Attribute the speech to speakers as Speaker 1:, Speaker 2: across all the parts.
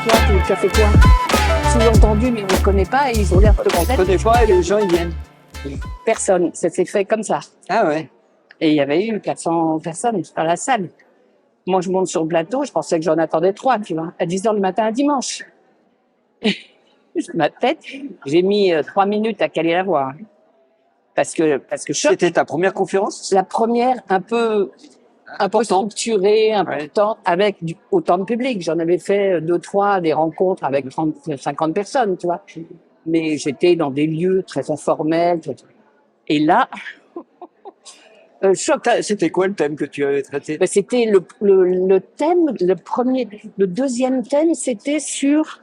Speaker 1: toi, tu as fait quoi? Sous-entendu, mais on ne connaît pas et ils ont l'air de
Speaker 2: On ne connaît pas et les gens, ils viennent.
Speaker 1: Personne, ça s'est fait comme ça.
Speaker 2: Ah ouais.
Speaker 1: Et il y avait eu 400 personnes dans la salle. Moi, je monte sur le plateau, je pensais que j'en attendais 3, tu vois, à 10h du matin un dimanche. Ma tête, j'ai mis 3 minutes à caler la voix. Parce que choc.
Speaker 2: C'était ta première conférence?
Speaker 1: La première, un peu structurée, importante, avec autant de public. J'en avais fait 2, 3, des rencontres avec 30, 50 personnes, tu vois. Mais j'étais dans des lieux très informels. Et là, choc.
Speaker 2: C'était quoi le thème que tu avais traité?
Speaker 1: Ben, c'était le thème, le deuxième thème, c'était sur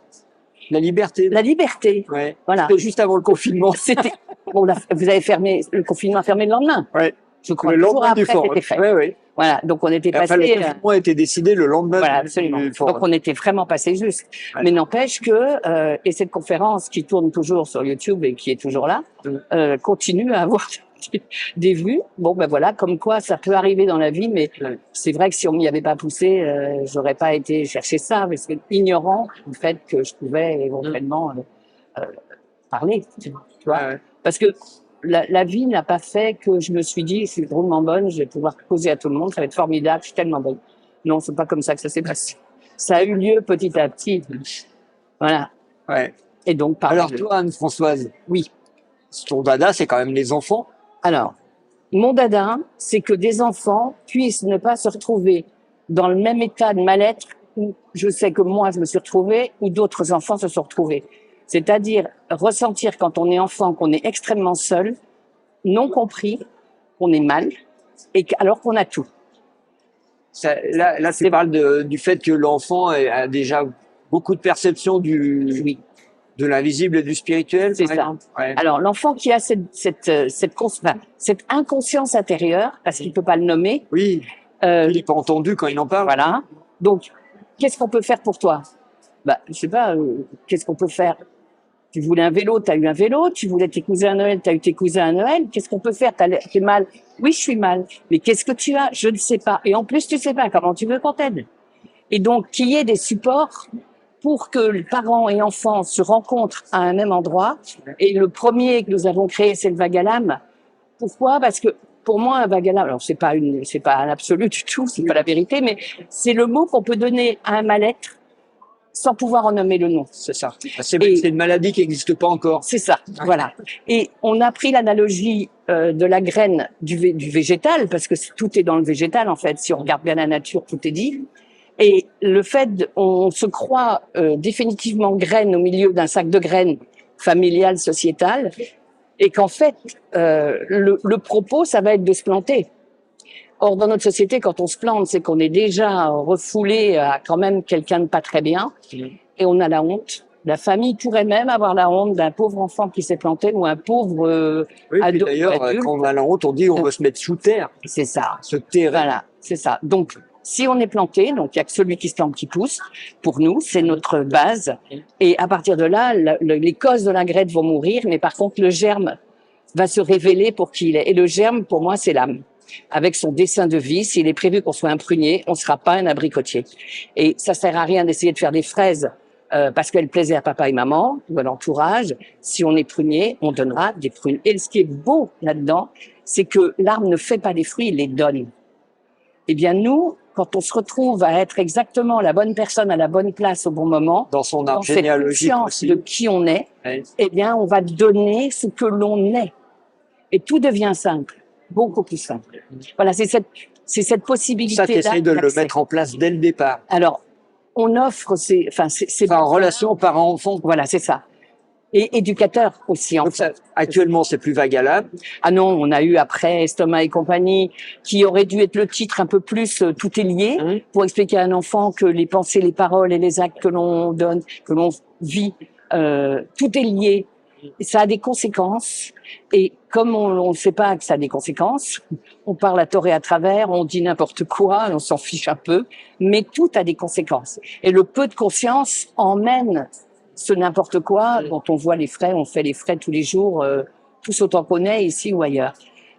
Speaker 2: la liberté.
Speaker 1: La liberté.
Speaker 2: Ouais.
Speaker 1: Voilà.
Speaker 2: C'était juste avant le confinement.
Speaker 1: C'était. Bon, vous avez fermé, le confinement a fermé le lendemain.
Speaker 2: Ouais.
Speaker 1: Je crois.
Speaker 2: Le lendemain
Speaker 1: après,
Speaker 2: du forum.
Speaker 1: c'était fait.
Speaker 2: Ouais, ouais.
Speaker 1: Voilà. Donc on était passé.
Speaker 2: Enfin, le confinement a été décidé le lendemain.
Speaker 1: Voilà, absolument.
Speaker 2: du forum.
Speaker 1: Donc on était vraiment passé juste. Ouais. Mais n'empêche que et cette conférence qui tourne toujours sur YouTube et qui est toujours là continue à avoir des vues. Bon, ben voilà, comme quoi ça peut arriver dans la vie, mais c'est vrai que si on m'y avait pas poussé, j'aurais pas été chercher ça, parce que ignorant du fait que je pouvais éventuellement parler, tu vois. Ouais. Parce que la vie n'a pas fait que je me suis dit, je suis drôlement bonne, je vais pouvoir causer à tout le monde, ça va être formidable, je suis tellement bonne. Non, c'est pas comme ça que ça s'est passé. Ça a eu lieu petit à petit. Voilà.
Speaker 2: Ouais.
Speaker 1: Et donc,
Speaker 2: alors toi, Anne-Françoise.
Speaker 1: Oui.
Speaker 2: Ton dada, c'est quand même les enfants.
Speaker 1: Alors, mon dada, c'est que des enfants puissent ne pas se retrouver dans le même état de mal-être où je sais que moi, je me suis retrouvée, ou d'autres enfants se sont retrouvés. C'est-à-dire ressentir quand on est enfant qu'on est extrêmement seul, non compris, qu'on est mal, et alors qu'on a tout.
Speaker 2: Ça, là tu parles du fait que l'enfant a déjà beaucoup de perception de l'invisible et du spirituel.
Speaker 1: C'est ça. Ouais. Alors l'enfant qui a cette inconscience intérieure, parce qu'il peut pas le nommer.
Speaker 2: Oui. Il n'est pas entendu quand il en parle.
Speaker 1: Voilà. Donc, qu'est-ce qu'on peut faire pour toi? Bah, je sais pas. Qu'est-ce qu'on peut faire? Tu voulais un vélo, tu as eu un vélo. Tu voulais tes cousins à Noël, tu as eu tes cousins à Noël. Qu'est-ce qu'on peut faire? T'es mal? Oui, je suis mal. Mais qu'est-ce que tu as? Je ne sais pas. Et en plus, tu sais pas comment tu veux qu'on t'aide. Et donc, qu'il y ait des supports pour que les parents et enfants se rencontrent à un même endroit. Et le premier que nous avons créé, c'est le vague à l'âme. Pourquoi? Parce que pour moi, un vague à l'âme, alors c'est pas un absolu du tout, c'est pas la vérité, mais c'est le mot qu'on peut donner à un mal-être sans pouvoir en nommer le nom.
Speaker 2: C'est ça. C'est une maladie qui n'existe pas encore.
Speaker 1: C'est ça, voilà. Et on a pris l'analogie de la graine du végétal, parce que tout est dans le végétal en fait. Si on regarde bien la nature, tout est dit. Et le fait, on se croit définitivement graine au milieu d'un sac de graines familial, sociétal, et qu'en fait, le propos, ça va être de se planter. Or, dans notre société, quand on se plante, c'est qu'on est déjà refoulé à quand même quelqu'un de pas très bien, et on a la honte. La famille pourrait même avoir la honte d'un pauvre enfant qui s'est planté ou un pauvre
Speaker 2: ado. D'ailleurs, quand on a la honte, on dit on veut se mettre sous terre.
Speaker 1: C'est ça.
Speaker 2: Se terrer.
Speaker 1: Voilà, c'est ça. Donc, si on est planté, donc il y a que celui qui se plante qui pousse. Pour nous, c'est notre base. Et à partir de là, les causes de la graine vont mourir, mais par contre, le germe va se révéler pour qui il est. Et le germe, pour moi, c'est l'âme. Avec son dessin de vie, s'il est prévu qu'on soit un prunier, on ne sera pas un abricotier. Et ça sert à rien d'essayer de faire des fraises parce qu'elles plaisaient à papa et maman ou à l'entourage. Si on est prunier, on donnera des prunes. Et ce qui est beau là-dedans, c'est que l'arbre ne fait pas des fruits, il les donne. Eh bien, nous, quand on se retrouve à être exactement la bonne personne à la bonne place au bon moment,
Speaker 2: dans son arbre
Speaker 1: généalogique, cette conscience de qui on est, eh bien, on va donner ce que l'on est. Et tout devient simple. Beaucoup plus simple. Voilà, c'est cette possibilité-là.
Speaker 2: Ça, t'essayes de le mettre en place dès le départ.
Speaker 1: Alors, on offre c'est
Speaker 2: en relation parent-enfant.
Speaker 1: Voilà, c'est ça. Et éducateur aussi.
Speaker 2: Donc ça, actuellement, c'est plus vague à l'âme.
Speaker 1: Ah non, on a eu après Estomac et compagnie, qui aurait dû être le titre un peu plus tout est lié, pour expliquer à un enfant que les pensées, les paroles et les actes que l'on donne, que l'on vit, tout est lié. Ça a des conséquences, et comme on ne sait pas que ça a des conséquences, on parle à tort et à travers, on dit n'importe quoi, on s'en fiche un peu, mais tout a des conséquences. Et le peu de conscience emmène ce n'importe quoi dont on voit les frais, on fait les frais tous les jours, tous autant qu'on est ici ou ailleurs.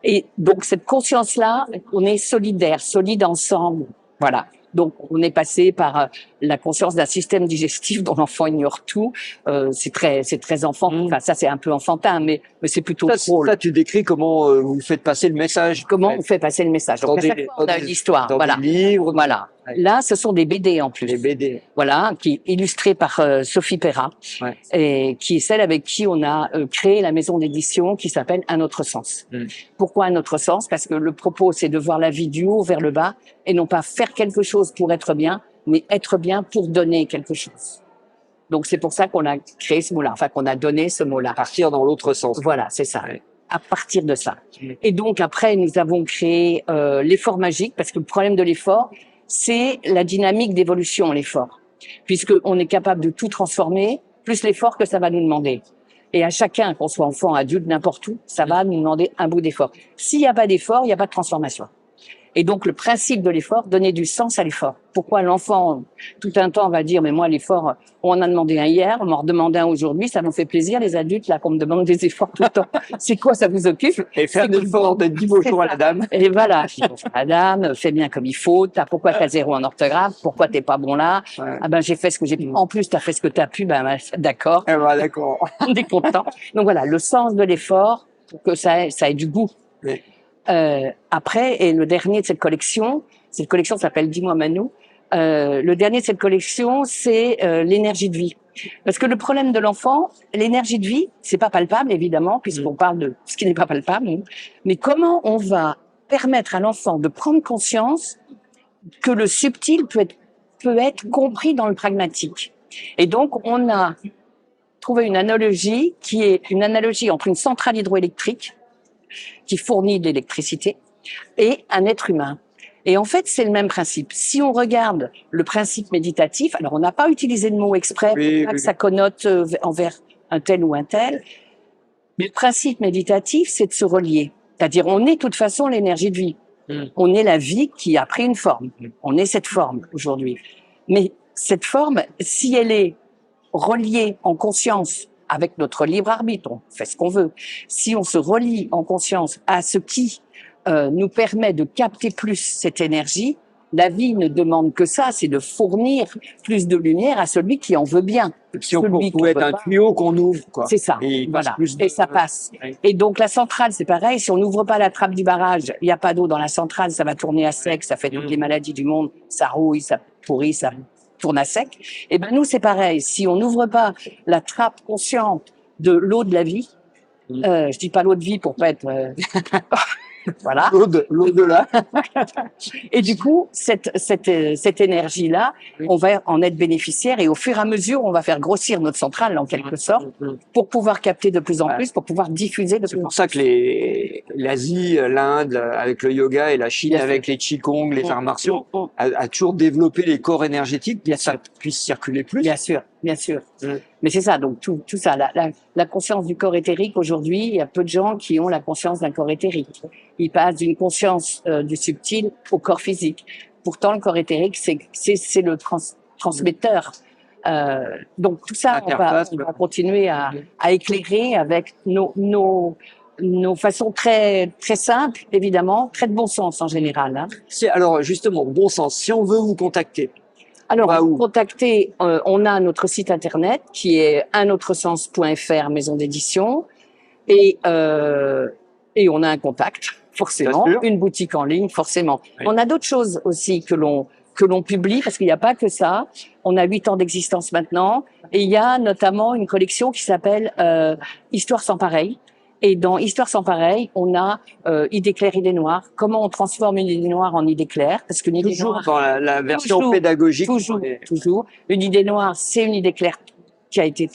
Speaker 1: Et donc cette conscience-là, on est solidaire, solide ensemble, voilà. Donc on est passé par la conscience d'un système digestif dont l'enfant ignore tout. C'est très enfant. Enfin, ça, c'est un peu enfantin, mais c'est plutôt drôle.
Speaker 2: Ça, tu décris comment vous faites passer le message.
Speaker 1: Comment on fait passer le message. Donc, à chaque fois, on a une histoire.
Speaker 2: Dans
Speaker 1: Voilà.
Speaker 2: des livres.
Speaker 1: Voilà.
Speaker 2: Ouais.
Speaker 1: Là, ce sont des BD en plus.
Speaker 2: Des BD.
Speaker 1: Voilà, qui illustrés par Sophie Perra,
Speaker 2: Ouais.
Speaker 1: et qui est celle avec qui on a créé la maison d'édition qui s'appelle Un autre sens. Pourquoi Un autre sens? Parce que le propos, c'est de voir la vie du haut vers le bas et non pas faire quelque chose pour être bien, mais être bien pour donner quelque chose. Donc c'est pour ça qu'on a créé ce mot-là, enfin qu'on a donné ce mot-là.
Speaker 2: Partir dans l'autre sens.
Speaker 1: Voilà, c'est ça.
Speaker 2: Ouais.
Speaker 1: À partir de ça. Et donc après, nous avons créé l'effort magique, parce que le problème de l'effort, c'est la dynamique d'évolution, l'effort. Puisqu'on est capable de tout transformer, plus l'effort que ça va nous demander. Et à chacun, qu'on soit enfant, adulte, n'importe où, ça va nous demander un bout d'effort. S'il n'y a pas d'effort, il n'y a pas de transformation. Et donc, le principe de l'effort, donner du sens à l'effort. Pourquoi l'enfant, tout un temps, va dire, mais moi, l'effort, on en a demandé un hier, on m'en redemande un aujourd'hui, ça nous fait plaisir, les adultes, là, qu'on me demande des efforts tout le temps. C'est quoi, ça vous occupe?
Speaker 2: Et faire l'effort de dire bonjour à la dame.
Speaker 1: Et voilà, dis bonjour à la dame, fais bien comme il faut, pourquoi t'as 0 en orthographe, pourquoi t'es pas bon là?
Speaker 2: Ouais.
Speaker 1: Ah ben, j'ai fait ce que j'ai pu. En plus, t'as fait ce que t'as pu, ben, d'accord.
Speaker 2: Eh ben, d'accord.
Speaker 1: On est content. Donc voilà, le sens de l'effort, pour que ça ait du goût.
Speaker 2: Oui.
Speaker 1: Après, et le dernier de cette collection s'appelle Dis-moi Manou. Le dernier de cette collection, c'est l'énergie de vie. Parce que le problème de l'enfant, l'énergie de vie, c'est pas palpable, évidemment, puisqu'on parle de ce qui n'est pas palpable. Mais comment on va permettre à l'enfant de prendre conscience que le subtil peut être compris dans le pragmatique. Et donc, on a trouvé une analogie qui est une analogie entre une centrale hydroélectrique qui fournit de l'électricité et un être humain. Et en fait, c'est le même principe. Si on regarde le principe méditatif, alors on n'a pas utilisé le mot exprès pour pas que ça connote envers un tel ou un tel, mais le principe méditatif, c'est de se relier. C'est-à-dire, on est de toute façon l'énergie de vie. On est la vie qui a pris une forme. On est cette forme aujourd'hui. Mais cette forme, si elle est reliée en conscience avec notre libre arbitre, on fait ce qu'on veut. Si on se relie en conscience à ce qui nous permet de capter plus cette énergie, la vie ne demande que ça, c'est de fournir plus de lumière à celui qui en veut bien.
Speaker 2: Si on pouvait être un tuyau qu'on ouvre, quoi.
Speaker 1: C'est ça, voilà. Et ça passe. Et donc la centrale, c'est pareil. Si on n'ouvre pas la trappe du barrage, il n'y a pas d'eau dans la centrale, ça va tourner à sec, ça fait toutes les maladies du monde, ça rouille, ça pourrit, ça tourne à sec. Et ben nous, c'est pareil. Si on n'ouvre pas la trappe consciente de l'eau de la vie, je dis pas l'eau de vie pour pas être voilà.
Speaker 2: L'eau de là.
Speaker 1: Et du coup, cette énergie-là, on va en être bénéficiaire et au fur et à mesure, on va faire grossir notre centrale, en quelque sorte, pour pouvoir capter de plus en plus, pour pouvoir diffuser de plus en plus.
Speaker 2: C'est pour ça que l'Asie, l'Inde, avec le yoga et la Chine, avec les qigong, les arts martiaux, a toujours développé les corps énergétiques pour que ça puisse circuler plus.
Speaker 1: Bien sûr, bien sûr. Mais c'est ça, donc tout ça, la conscience du corps éthérique aujourd'hui, il y a peu de gens qui ont la conscience d'un corps éthérique. Ils passent d'une conscience du subtil au corps physique. Pourtant, le corps éthérique, c'est le transmetteur. Donc tout ça, on va continuer à éclairer avec nos façons très très simples, évidemment, très de bon sens en général. Hein.
Speaker 2: Alors justement, bon sens. Si on veut vous contacter.
Speaker 1: Alors, pour contacter, on a notre site internet qui est unautresens.fr, maison d'édition, et on a un contact, forcément, une boutique en ligne, forcément. Oui. On a d'autres choses aussi que l'on publie, parce qu'il n'y a pas que ça. On a 8 ans d'existence maintenant, et il y a notamment une collection qui s'appelle Histoire sans pareil. Et dans Histoire sans pareil, on a idée claire, idée noire. Comment on transforme une idée noire en idée claire? Parce qu'une idée noire,
Speaker 2: dans la version pédagogique.
Speaker 1: Toujours. Une idée noire, c'est une idée claire qui a été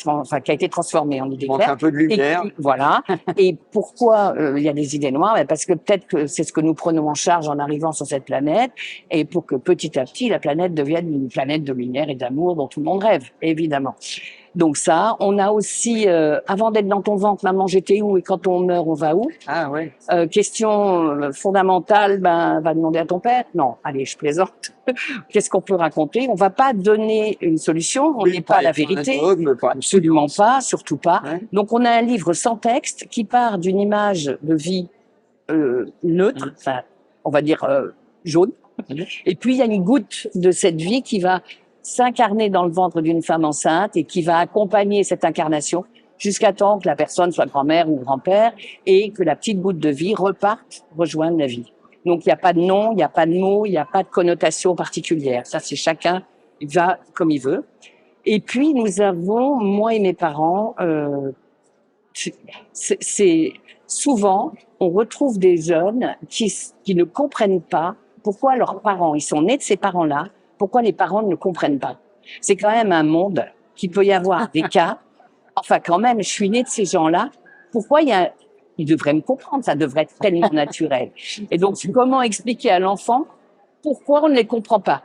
Speaker 1: transformée en idée claire.
Speaker 2: Il manque un peu de lumière.
Speaker 1: Voilà. Et pourquoi il y a des idées noires? Parce que peut-être que c'est ce que nous prenons en charge en arrivant sur cette planète, et pour que petit à petit la planète devienne une planète de lumière et d'amour dont tout le monde rêve, évidemment. Donc ça, on a aussi, avant d'être dans ton ventre, maman, j'étais où et quand on meurt, on va où?
Speaker 2: Ah ouais.
Speaker 1: Question fondamentale, va demander à ton père. Non, allez, je plaisante. Qu'est-ce qu'on peut raconter? On va pas donner une solution, on n'est pas la vérité. Absolument pas, surtout pas. Ouais. Donc on a un livre sans texte qui part d'une image de vie neutre, enfin, on va dire jaune. Et puis il y a une goutte de cette vie qui va s'incarner dans le ventre d'une femme enceinte et qui va accompagner cette incarnation jusqu'à temps que la personne soit grand-mère ou grand-père et que la petite goutte de vie reparte rejoindre la vie. Donc il n'y a pas de nom, il n'y a pas de mot, il n'y a pas de connotation particulière. Ça, c'est chacun va comme il veut. Et puis nous avons, moi et mes parents, c'est souvent on retrouve des jeunes qui ne comprennent pas pourquoi leurs parents, ils sont nés de ces parents-là, pourquoi les parents ne le comprennent pas. C'est quand même un monde qui peut y avoir des cas. Enfin, quand même, je suis née de ces gens-là. Pourquoi ils devraient me comprendre, ça devrait être tellement naturel. Et donc, comment expliquer à l'enfant pourquoi on ne les comprend pas?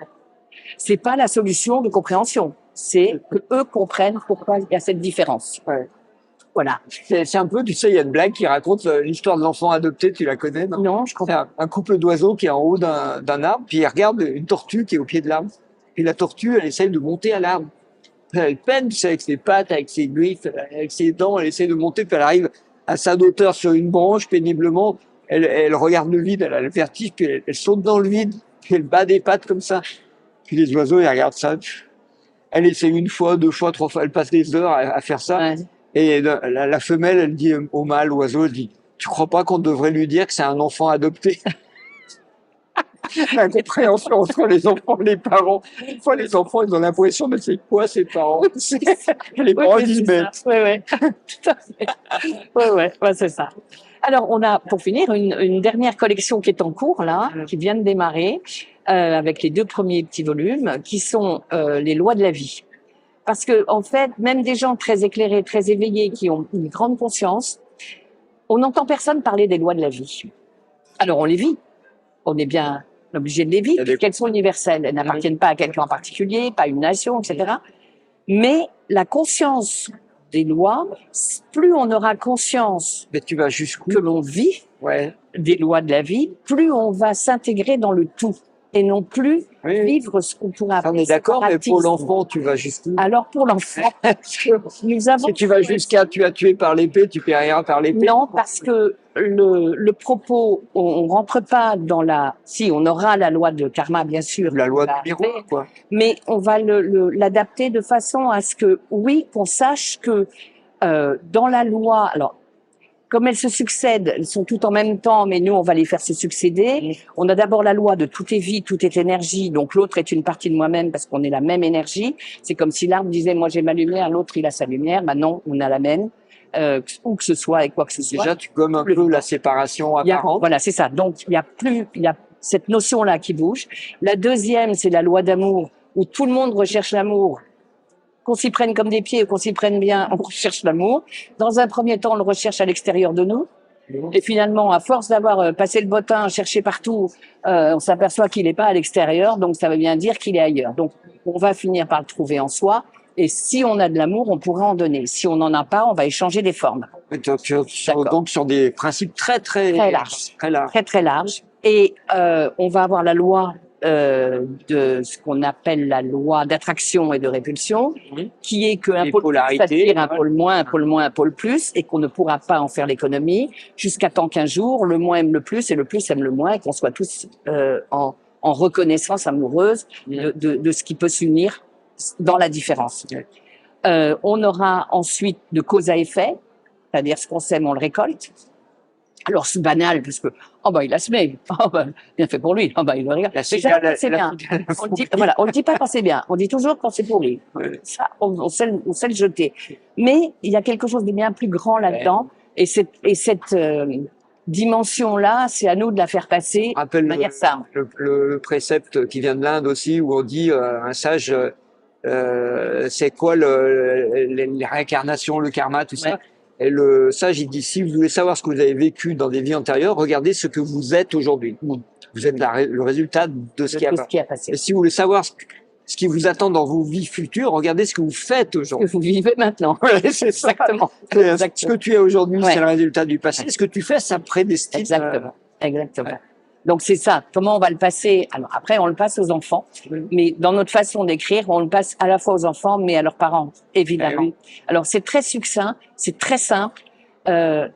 Speaker 1: C'est pas la solution de compréhension. C'est que eux comprennent pourquoi il y a cette différence.
Speaker 2: Ouais.
Speaker 1: Voilà.
Speaker 2: C'est un peu, tu sais, il y a une blague qui raconte l'histoire de l'enfant adopté, tu la connais, non?
Speaker 1: Non, je comprends.
Speaker 2: C'est un couple d'oiseaux qui est en haut d'un arbre, puis ils regardent une tortue qui est au pied de l'arbre. Puis la tortue, elle essaye de monter à l'arbre. Elle peine, tu sais, avec ses pattes, avec ses griffes, avec ses dents, elle essaye de monter, puis elle arrive à sa hauteur sur une branche, péniblement. Elle regarde le vide, elle a le vertige, puis elle saute dans le vide, puis elle bat des pattes comme ça. Puis les oiseaux, ils regardent ça. Elle essaie une fois, deux fois, trois fois, elle passe des heures à faire ça.
Speaker 1: Ouais.
Speaker 2: Et la femelle, elle dit au mâle, l'oiseau, elle dit, tu crois pas qu'on devrait lui dire que c'est un enfant adopté? L'incompréhension entre les enfants et les parents. Une fois, les enfants, ils ont l'impression, mais c'est quoi ces parents? Les parents disent, mais...
Speaker 1: Oui, tout à fait. Ouais, c'est ça. Alors, on a, pour finir, une dernière collection qui est en cours, là, qui vient de démarrer, avec les 2 premiers petits volumes, qui sont les lois de la vie. Parce que, en fait, même des gens très éclairés, très éveillés, qui ont une grande conscience, on n'entend personne parler des lois de la vie. Alors, on les vit. On est bien obligé de les vivre, puisqu'elles sont universelles. Elles n'appartiennent pas à quelqu'un en particulier, pas à une nation, etc. Mais la conscience des lois, plus on aura conscience
Speaker 2: Mais tu vas jusqu'où?
Speaker 1: que l'on vit
Speaker 2: Ouais.
Speaker 1: des lois de la vie, plus on va s'intégrer dans le tout et non plus
Speaker 2: Oui.
Speaker 1: vivre ce qu'on pourrait
Speaker 2: On
Speaker 1: appeler
Speaker 2: est d'accord, mais pour
Speaker 1: séparatisme.
Speaker 2: l'enfant, tu vas jusqu'où?
Speaker 1: Alors pour l'enfant, nous avons...
Speaker 2: Si tu vas jusqu'à tu as tué par l'épée, tu périras par l'épée.
Speaker 1: Non, parce que le propos, on rentre pas dans la... Si, on aura la loi de karma, bien sûr.
Speaker 2: La loi de
Speaker 1: va
Speaker 2: miroir,
Speaker 1: arriver,
Speaker 2: quoi.
Speaker 1: mais on va l'adapter de façon à ce que, oui, qu'on sache que dans la loi, alors, comme elles se succèdent, elles sont toutes en même temps, mais nous, on va les faire se succéder. On a d'abord la loi de tout est vie, tout est énergie, donc l'autre est une partie de moi-même parce qu'on est la même énergie. C'est comme si l'arbre disait, moi j'ai ma lumière, l'autre il a sa lumière, bah non, on a la même, où que ce soit et quoi que ce soit.
Speaker 2: Déjà, tu gommes un peu la séparation apparente.
Speaker 1: Voilà, c'est ça. Donc, il y a cette notion-là qui bouge. La deuxième, c'est la loi d'amour, où tout le monde recherche l'amour. Qu'on s'y prenne comme des pieds ou qu'on s'y prenne bien, on recherche l'amour. Dans un premier temps, on le recherche à l'extérieur de nous. Et finalement, à force d'avoir passé le bottin, cherché partout, on s'aperçoit qu'il n'est pas à l'extérieur, donc ça veut bien dire qu'il est ailleurs. Donc, on va finir par le trouver en soi. Et si on a de l'amour, on pourra en donner. Si on n'en a pas, on va échanger des formes.
Speaker 2: Donc sur des principes très
Speaker 1: larges.
Speaker 2: Très larges.
Speaker 1: Très larges. Et on va avoir la loi de ce qu'on appelle la loi d'attraction et de répulsion, qui est qu'un pôle plus attire un pôle moins, un pôle moins, un pôle plus, et qu'on ne pourra pas en faire l'économie, jusqu'à temps qu'un jour, le moins aime le plus et le plus aime le moins, et qu'on soit tous en reconnaissance amoureuse de ce qui peut s'unir dans la différence. On aura ensuite de cause à effet, c'est-à-dire ce qu'on sème, on le récolte. Alors c'est banal parce que il a semé, bien fait pour lui, il le regarde. C'est bien. On le dit pas quand c'est bien, on dit toujours quand c'est pourri. Ça, on sait le jeter. Mais il y a quelque chose de bien plus grand là-dedans, et cette dimension-là, c'est à nous de la faire passer de manière simple.
Speaker 2: Le précepte qui vient de l'Inde aussi, où on dit un sage, c'est quoi les réincarnations, le karma, tout ça. Et le sage, il dit, si vous voulez savoir ce que vous avez vécu dans des vies antérieures, regardez ce que vous êtes aujourd'hui. Vous êtes le résultat de ce qui a passé. Et si vous voulez savoir ce qui vous attend dans vos vies futures, regardez ce que vous faites aujourd'hui.
Speaker 1: Ce que vous vivez maintenant.
Speaker 2: Ouais, c'est exactement. Ce que tu es aujourd'hui, c'est le résultat du passé. Ce que tu fais, ça prédestine.
Speaker 1: Exactement. Ouais. Donc c'est ça. Comment on va le passer? Alors après, on le passe aux enfants, mais dans notre façon d'écrire, on le passe à la fois aux enfants, mais à leurs parents, évidemment. Oui. Alors c'est très succinct, c'est très simple,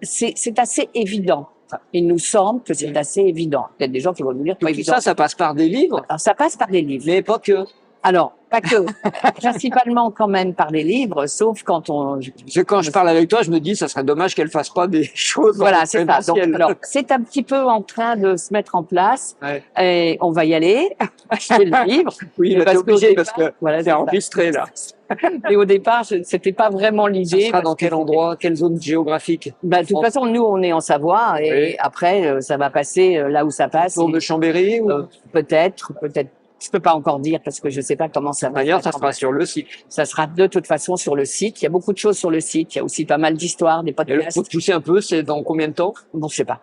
Speaker 1: c'est assez évident. Il nous semble que c'est assez évident. Peut-être des gens qui vont nous dire pas évident.
Speaker 2: Ça passe par des livres.
Speaker 1: Alors ça passe par des livres,
Speaker 2: mais pas que.
Speaker 1: Alors, pas que. Principalement quand même par les livres, sauf quand on...
Speaker 2: Quand je parle avec toi, je me dis, ça serait dommage qu'elle fasse pas des choses
Speaker 1: Voilà, c'est ça. Donc,
Speaker 2: présentielles.
Speaker 1: alors, c'est un petit peu en train de se mettre en place.
Speaker 2: Ouais.
Speaker 1: Et on va y aller, acheter le livre.
Speaker 2: Oui,
Speaker 1: Mais
Speaker 2: là, t'es obligé parce que
Speaker 1: voilà,
Speaker 2: c'est
Speaker 1: c'est ça.
Speaker 2: enregistré, là.
Speaker 1: Et au départ, c'était pas vraiment
Speaker 2: Ça
Speaker 1: l'idée.
Speaker 2: sera dans quel endroit, quelle zone géographique?
Speaker 1: Bah, de toute
Speaker 2: France.
Speaker 1: façon, nous, on est en Savoie et
Speaker 2: Oui.
Speaker 1: après, ça va passer là où ça passe.
Speaker 2: Autour de Chambéry ou?
Speaker 1: Peut-être. Je peux pas encore dire parce que je sais pas comment ça va.
Speaker 2: D'ailleurs, ça sera sur le site.
Speaker 1: Ça sera de toute façon sur le site. Il y a beaucoup de choses sur le site. Il y a aussi pas mal d'histoires, des
Speaker 2: Et le
Speaker 1: podcasts.
Speaker 2: faut pousser un peu, c'est dans combien de temps?
Speaker 1: Bon, je sais pas.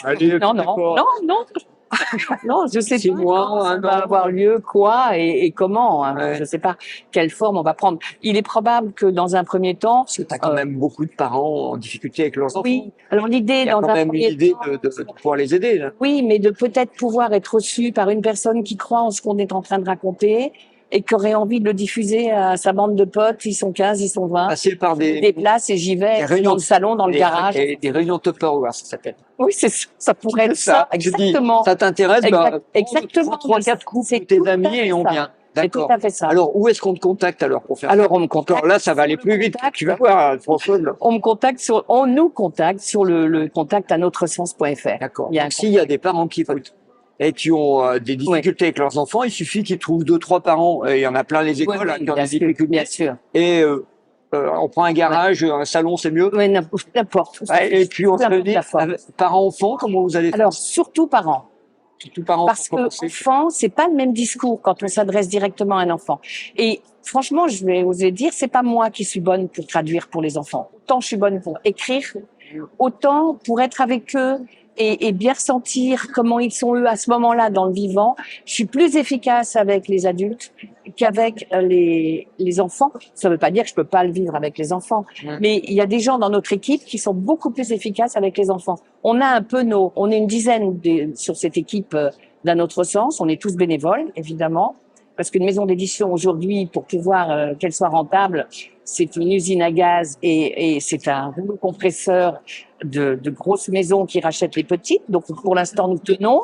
Speaker 2: Allez,
Speaker 1: Non, non, je sais
Speaker 2: 6
Speaker 1: pas
Speaker 2: mois,
Speaker 1: quand ça
Speaker 2: un
Speaker 1: va
Speaker 2: an.
Speaker 1: avoir lieu, quoi et comment. Hein.
Speaker 2: Ouais.
Speaker 1: Je sais pas quelle forme on va prendre. Il est probable que dans un premier temps,
Speaker 2: Parce que tu as quand même beaucoup de parents en difficulté avec leurs enfants.
Speaker 1: oui. Alors l'idée
Speaker 2: Il y a
Speaker 1: dans
Speaker 2: quand
Speaker 1: un
Speaker 2: même une
Speaker 1: premier
Speaker 2: idée
Speaker 1: temps,
Speaker 2: de pouvoir les aider, là.
Speaker 1: oui, mais de peut-être pouvoir être reçu par une personne qui croit en ce qu'on est en train de raconter et qui aurait envie de le diffuser à sa bande de potes. Ils sont 15, ils sont 20.
Speaker 2: Passer par
Speaker 1: Je me déplace et j'y vais
Speaker 2: des réunions
Speaker 1: dans le salon, dans le garage.
Speaker 2: et des réunions Tupperware, ça s'appelle.
Speaker 1: Oui, c'est ça. Ça pourrait être ça.
Speaker 2: Je dis,
Speaker 1: Exactement.
Speaker 2: ça t'intéresse, bah,
Speaker 1: Exactement.
Speaker 2: 3-4 couples,
Speaker 1: C'est
Speaker 2: tes
Speaker 1: tout à
Speaker 2: amis
Speaker 1: fait
Speaker 2: et on
Speaker 1: ça.
Speaker 2: vient.
Speaker 1: C'est tout
Speaker 2: D'accord.
Speaker 1: à fait ça.
Speaker 2: Alors, où est-ce qu'on te contacte alors pour faire ça?
Speaker 1: Alors, on me contacte.
Speaker 2: Alors là, ça va aller plus vite. Tu vas voir, François. là.
Speaker 1: On nous contacte sur le contact à notre-sens.fr.
Speaker 2: D'accord.
Speaker 1: Il y a
Speaker 2: Donc, s'il y a des parents qui écoutent et qui ont des difficultés avec leurs enfants, il suffit qu'ils trouvent 2-3 parents. Et il y en a plein les écoles là, qui ont
Speaker 1: bien
Speaker 2: des
Speaker 1: sûr,
Speaker 2: difficultés.
Speaker 1: bien sûr.
Speaker 2: Et on prend un garage, un salon, c'est mieux.
Speaker 1: Oui, n'importe.
Speaker 2: Ouais, et puis on se
Speaker 1: Peu importe
Speaker 2: dit,
Speaker 1: la forme.
Speaker 2: parents-enfants, comment vous allez faire?
Speaker 1: Alors, surtout parents.
Speaker 2: Tout parents
Speaker 1: Parce que enfant, c'est pas le même discours quand on s'adresse directement à un enfant. Et franchement, je vais oser dire, c'est pas moi qui suis bonne pour traduire pour les enfants. Autant je suis bonne pour écrire, autant pour être avec eux et bien ressentir comment ils sont eux à ce moment-là dans le vivant. Je suis plus efficace avec les adultes qu'avec les enfants. Ça ne veut pas dire que je peux pas le vivre avec les enfants, mais il y a des gens dans notre équipe qui sont beaucoup plus efficaces avec les enfants. On a un peu on est une dizaine sur cette équipe d'un autre sens. On est tous bénévoles, évidemment, parce qu'une maison d'édition aujourd'hui, pour pouvoir qu'elle soit rentable, c'est une usine à gaz et c'est un rouleau compresseur de grosses maisons qui rachètent les petites. Donc, pour l'instant, nous tenons,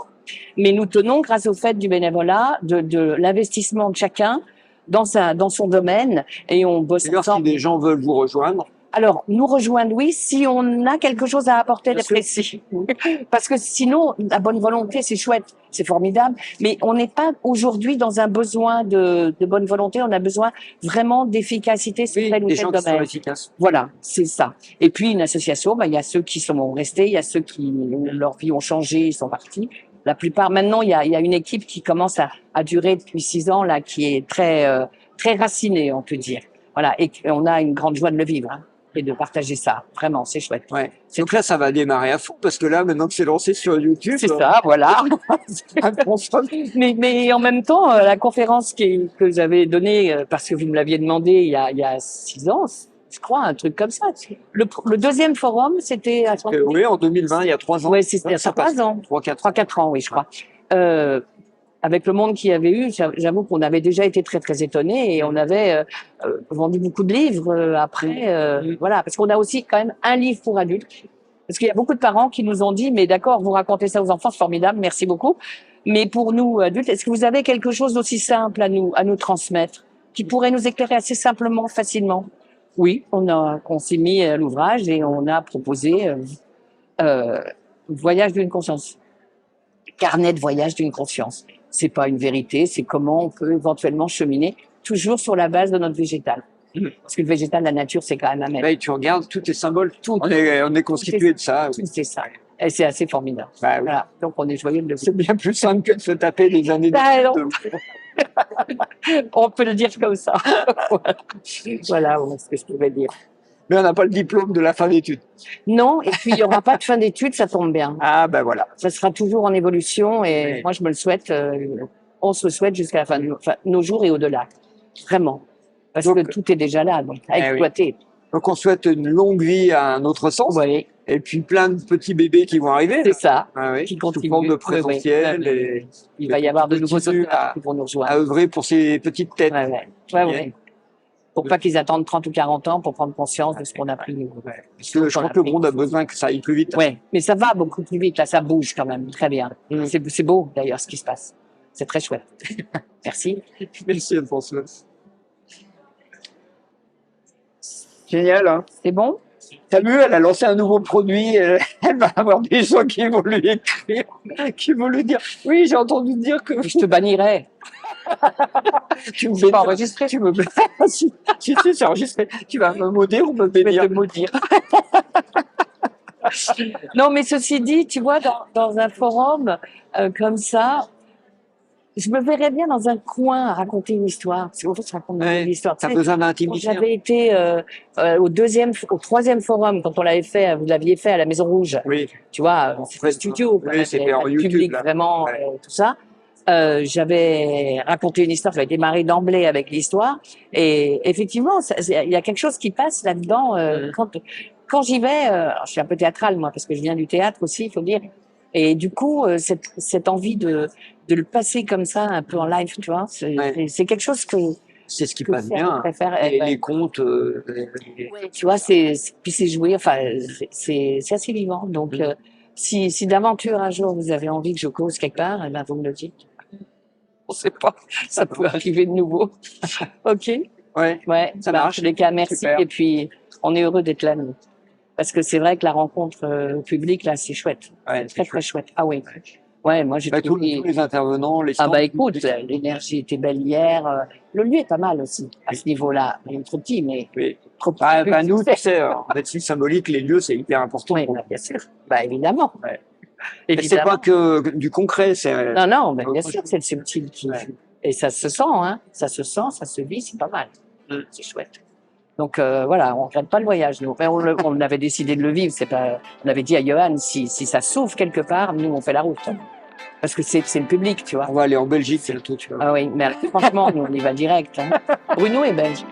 Speaker 1: mais nous tenons grâce au fait du bénévolat, de l'investissement de chacun dans son domaine et on bosse
Speaker 2: D'ailleurs, si
Speaker 1: ensemble.
Speaker 2: des gens veulent vous rejoindre,
Speaker 1: Alors, nous rejoindre, oui, si on a quelque chose à apporter de
Speaker 2: Bien sûr.
Speaker 1: précis. Parce que sinon, la bonne volonté, c'est chouette, c'est formidable, mais on n'est pas aujourd'hui dans un besoin de bonne volonté, on a besoin vraiment d'efficacité sur
Speaker 2: oui,
Speaker 1: tel ou
Speaker 2: des
Speaker 1: tel
Speaker 2: gens qui sont
Speaker 1: domaine.
Speaker 2: efficaces.
Speaker 1: Voilà, c'est ça. Et puis, une association, il y a ceux qui sont restés, il y a ceux qui, leur vie ont changé, ils sont partis. La plupart, maintenant, il y a une équipe qui commence à durer depuis 6 ans, là, qui est très racinée, on peut dire. Voilà. Et on a une grande joie de le vivre, hein, et de partager ça. Vraiment, c'est chouette.
Speaker 2: Ouais. Donc là, ça va démarrer à fond parce que là, maintenant que c'est lancé sur YouTube,
Speaker 1: C'est ça, voilà.
Speaker 2: François,
Speaker 1: mais en même temps, la conférence que j'avais donnée, parce que vous me l'aviez demandé il y a 6 ans, je crois, un truc comme ça. Le deuxième forum, c'était à
Speaker 2: oui, en 2020, il y a 3 ans.
Speaker 1: ouais, c'était il y a
Speaker 2: ça
Speaker 1: 3 ans.
Speaker 2: 3-4
Speaker 1: ans, oui, je crois. Avec le monde qu'il y avait eu, j'avoue qu'on avait déjà été très, très étonnés et on avait vendu beaucoup de livres après. Voilà, parce qu'on a aussi quand même un livre pour adultes. Parce qu'il y a beaucoup de parents qui nous ont dit, mais d'accord, vous racontez ça aux enfants, c'est formidable, merci beaucoup. Mais pour nous, adultes, est-ce que vous avez quelque chose d'aussi simple à nous transmettre, qui pourrait nous éclairer assez simplement, facilement? Oui, on s'est mis à l'ouvrage et on a proposé Voyage d'une conscience. Carnet de voyage d'une conscience. C'est pas une vérité, c'est comment on peut éventuellement cheminer toujours sur la base de notre végétal. Parce que le végétal, la nature, c'est quand même un même.
Speaker 2: Là, tu regardes, tout est symbole.
Speaker 1: Tout.
Speaker 2: On est constitué de ça. Oui.
Speaker 1: C'est ça. Et c'est assez formidable.
Speaker 2: Bah, oui.
Speaker 1: Voilà. Donc, on est joyeux de le
Speaker 2: C'est bien plus simple que de se taper des années
Speaker 1: Ah, non.
Speaker 2: de...
Speaker 1: On peut le dire comme ça. Voilà ce que je pouvais dire.
Speaker 2: Mais on n'a pas le diplôme de la fin d'études.
Speaker 1: Non, et puis il n'y aura pas de fin d'études, ça tombe bien.
Speaker 2: Ah, ben voilà.
Speaker 1: Ça sera toujours en évolution et
Speaker 2: Oui.
Speaker 1: moi, je me le souhaite. On se le souhaite jusqu'à la fin de nos jours et au-delà. Vraiment. Parce que tout est déjà là, donc à exploiter.
Speaker 2: Oui. Donc, on souhaite une longue vie à un autre sens.
Speaker 1: Oui,
Speaker 2: Et puis, plein de petits bébés qui vont arriver.
Speaker 1: c'est ça.
Speaker 2: Ah, oui.
Speaker 1: Qui
Speaker 2: Sous
Speaker 1: continuent.
Speaker 2: forme de
Speaker 1: Oui, oui.
Speaker 2: présentiel.
Speaker 1: Ouais,
Speaker 2: Et
Speaker 1: Il va y avoir de nouveaux
Speaker 2: continuent
Speaker 1: auteurs qui vont nous
Speaker 2: à
Speaker 1: rejoindre.
Speaker 2: œuvrer pour ces petites têtes.
Speaker 1: Ouais. Pour pas qu'ils attendent 30 ou 40 ans pour prendre conscience de ce qu'on a pris. Nous.
Speaker 2: Parce que je crois que le monde a besoin que ça aille plus vite.
Speaker 1: Ouais, mais ça va beaucoup plus vite. Là, ça bouge quand même très bien. C'est beau d'ailleurs ce qui se passe. C'est très chouette. Merci.
Speaker 2: Merci Anne-Françoise. Génial, hein.
Speaker 1: C'est bon?
Speaker 2: T'as vu, elle a lancé un nouveau produit, elle va avoir des gens qui vont lui écrire, qui vont lui dire « Oui, j'ai entendu dire que
Speaker 1: Je te bannirai.
Speaker 2: tu me
Speaker 1: C'est pas
Speaker 2: bénis.
Speaker 1: enregistré.
Speaker 2: Tu me si, c'est enregistré. Tu vas me maudire ou me
Speaker 1: Je vais
Speaker 2: bénir
Speaker 1: te maudire. Non, mais ceci dit, tu vois, dans un forum comme ça, je me verrais bien dans un coin à raconter une histoire. Parce qu'en fait, je raconte une histoire.
Speaker 2: T'as
Speaker 1: Tu sais,
Speaker 2: besoin
Speaker 1: quand
Speaker 2: d'intimité.
Speaker 1: j'avais été au troisième forum, quand on l'avait fait, vous l'aviez fait à la Maison Rouge,
Speaker 2: Oui,
Speaker 1: tu vois, c'était studio,
Speaker 2: Oui,
Speaker 1: quand même,
Speaker 2: c'était
Speaker 1: il y avait
Speaker 2: en
Speaker 1: pas de
Speaker 2: YouTube,
Speaker 1: public
Speaker 2: là.
Speaker 1: vraiment,
Speaker 2: Ouais.
Speaker 1: tout ça. J'avais raconté une histoire, j'avais démarré d'emblée avec l'histoire, et effectivement, il y a quelque chose qui passe là-dedans. Quand j'y vais, alors, je suis un peu théâtrale moi, parce que je viens du théâtre aussi, il faut dire, et du coup, cette envie de le passer comme ça, un peu en live, tu vois, c'est quelque chose
Speaker 2: C'est ce qui
Speaker 1: que
Speaker 2: passe bien.
Speaker 1: préfère.
Speaker 2: Les contes,
Speaker 1: Ouais, tu vois, puis c'est joué, enfin, c'est assez vivant. Donc, si d'aventure un jour vous avez envie que je cause quelque part, eh ben, vous me le dites. On sait pas, ça peut arriver de nouveau. Ok?
Speaker 2: ouais,
Speaker 1: Ouais,
Speaker 2: ça
Speaker 1: bah, en
Speaker 2: marche.
Speaker 1: tous les cas, merci.
Speaker 2: Super.
Speaker 1: Et puis, on est heureux d'être là, nous. Parce que c'est vrai que la rencontre publique, là, c'est chouette.
Speaker 2: Ouais,
Speaker 1: Très, très chouette. Ah oui. Ouais, moi, j'ai
Speaker 2: Bah, tous
Speaker 1: trouvé...
Speaker 2: les intervenants, les
Speaker 1: Ah
Speaker 2: stands.
Speaker 1: bah écoute, l'énergie était belle hier. Le lieu est pas mal aussi, à ce niveau-là. Il est trop petit, mais
Speaker 2: Oui.
Speaker 1: trop petit.
Speaker 2: Bah, nous, tu sais, en médecine symbolique, les lieux, c'est hyper important.
Speaker 1: Oui, bah, bien sûr. Bah évidemment.
Speaker 2: Ouais. Et c'est
Speaker 1: Évidemment.
Speaker 2: pas que du concret, c'est.
Speaker 1: Non, non, mais bien
Speaker 2: autre
Speaker 1: sûr,
Speaker 2: chose.
Speaker 1: c'est le subtil.
Speaker 2: Ouais.
Speaker 1: Et ça se sent, hein. Ça se sent, ça se vit, c'est pas mal. C'est chouette. Donc voilà, on regrette pas le voyage, nous. Mais on avait décidé de le vivre. C'est pas. On avait dit à Johan, si ça s'ouvre quelque part, nous on fait la route. Parce que c'est le public, tu vois.
Speaker 2: On va aller en Belgique bientôt, tu vois.
Speaker 1: Ah oui, mais franchement, nous on y va direct. Hein. Bruno est belge.